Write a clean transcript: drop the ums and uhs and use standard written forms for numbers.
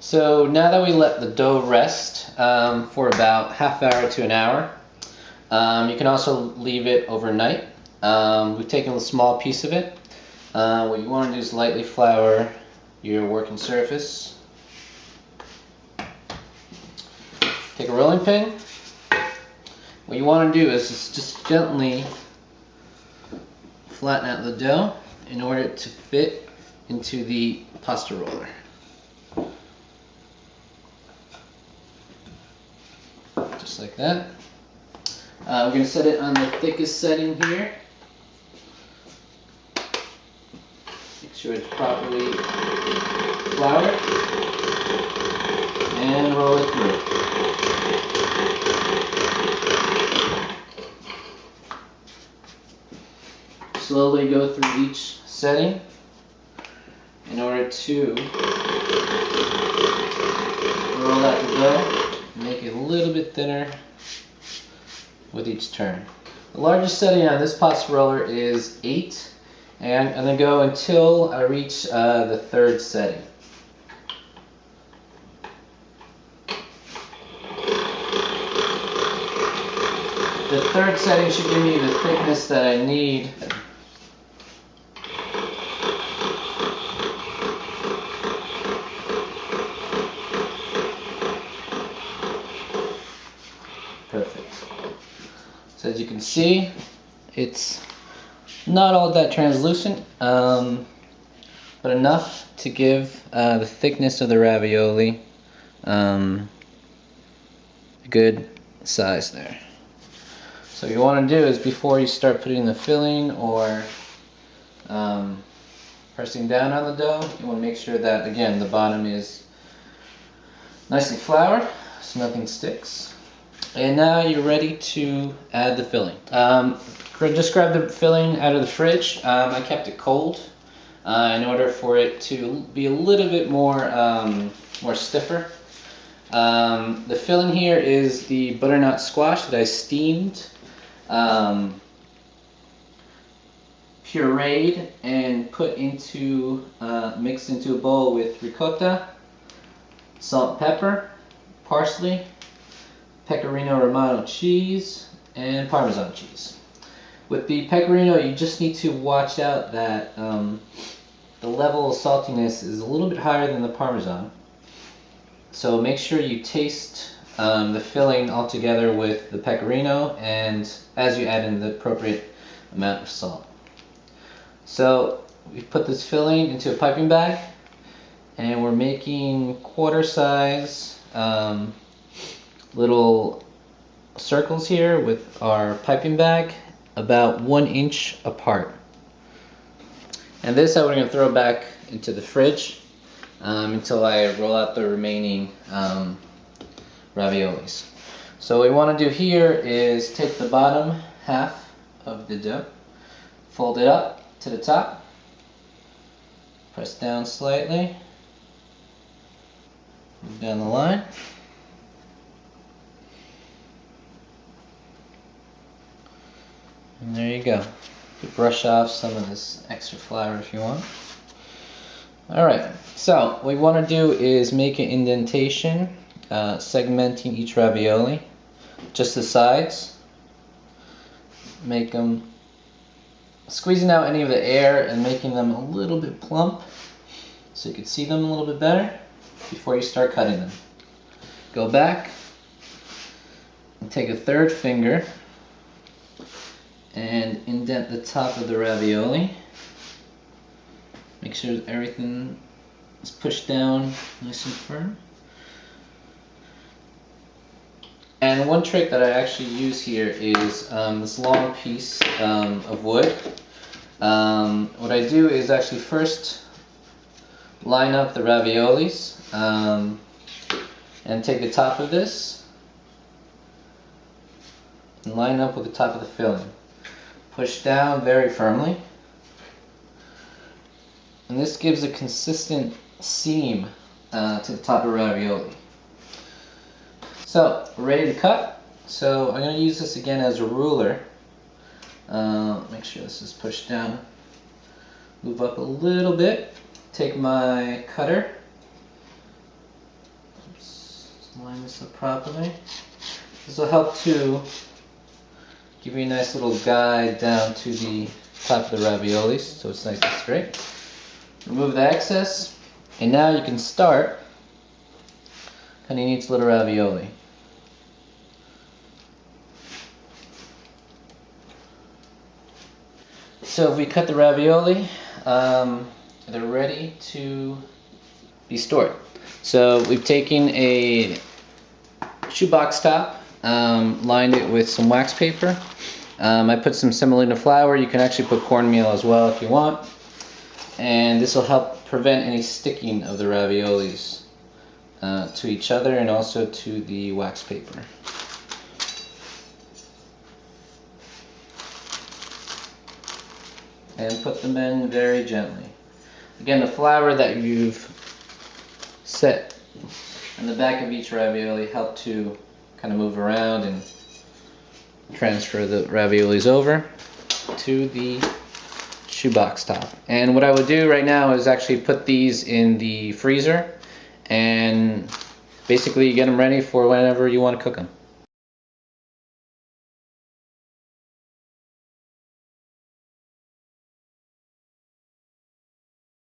So now that we let the dough rest for about half hour to an hour, you can also leave it overnight. We've taken a small piece of it. What you want to do is lightly flour your working surface. Take a rolling pin. What you want to do is just gently flatten out the dough in order to fit into the pasta roller. Just like that. We're going to set it on the thickest setting here. Make sure it's properly floured. And roll it through. Slowly go through each setting in order to roll out the dough and make it a little bit thinner with each turn. The largest setting on this pasta roller is 8, and I'm going to go until I reach the 3rd setting. The 3rd setting should give me the thickness that I need. Perfect. So as you can see, it's not all that translucent, but enough to give the thickness of the ravioli a good size there. So what you want to do is, before you start putting the filling or pressing down on the dough, you want to make sure that, again, the bottom is nicely floured so nothing sticks. And now you're ready to add the filling. Just grab the filling out of the fridge. I kept it cold in order for it to be a little bit more stiffer. The filling here is the butternut squash that I steamed, pureed, and put into mixed into a bowl with ricotta, salt and pepper, parsley, pecorino romano cheese, and Parmesan cheese. With the pecorino, you just need to watch out that the level of saltiness is a little bit higher than the Parmesan. So make sure you taste the filling all together with the pecorino, and as you add in the appropriate amount of salt. So we put this filling into a piping bag, and we're making quarter size little circles here with our piping bag, about 1 inch apart. And this we're going to throw back into the fridge until I roll out the remaining raviolis. So what we want to do here is take the bottom half of the dough, fold it up to the top, press down slightly, move down the line, and there you go. You can brush off some of this extra flour if you want. Alright, so what we want to do is make an indentation, segmenting each ravioli, just the sides. Make them, squeezing out any of the air and making them a little bit plump so you can see them a little bit better before you start cutting them. Go back and take a 3rd finger and indent the top of the ravioli. Make sure that everything is pushed down nice and firm. And one trick that I actually use here is this long piece of wood. What I do is actually first line up the raviolis and take the top of this and line up with the top of the filling. Push down very firmly. And this gives a consistent seam to the top of ravioli. So we're ready to cut. So I'm going to use this again as a ruler. Make sure this is pushed down. Move up a little bit. Take my cutter line this up properly. This will help to give you a nice little guide down to the top of the raviolis so it's nice and straight. Remove the excess, and now you can start cutting each little ravioli. So if we cut the ravioli, they're ready to be stored. So we've taken a shoebox top, lined it with some wax paper. I put some semolina flour. You can actually put cornmeal as well if you want. And this will help prevent any sticking of the raviolis to each other and also to the wax paper. And put them in very gently. Again, the flour that you've set on the back of each ravioli help to kind of move around and transfer the raviolis over to the shoebox top. And what I would do right now is actually put these in the freezer and basically get them ready for whenever you want to cook them.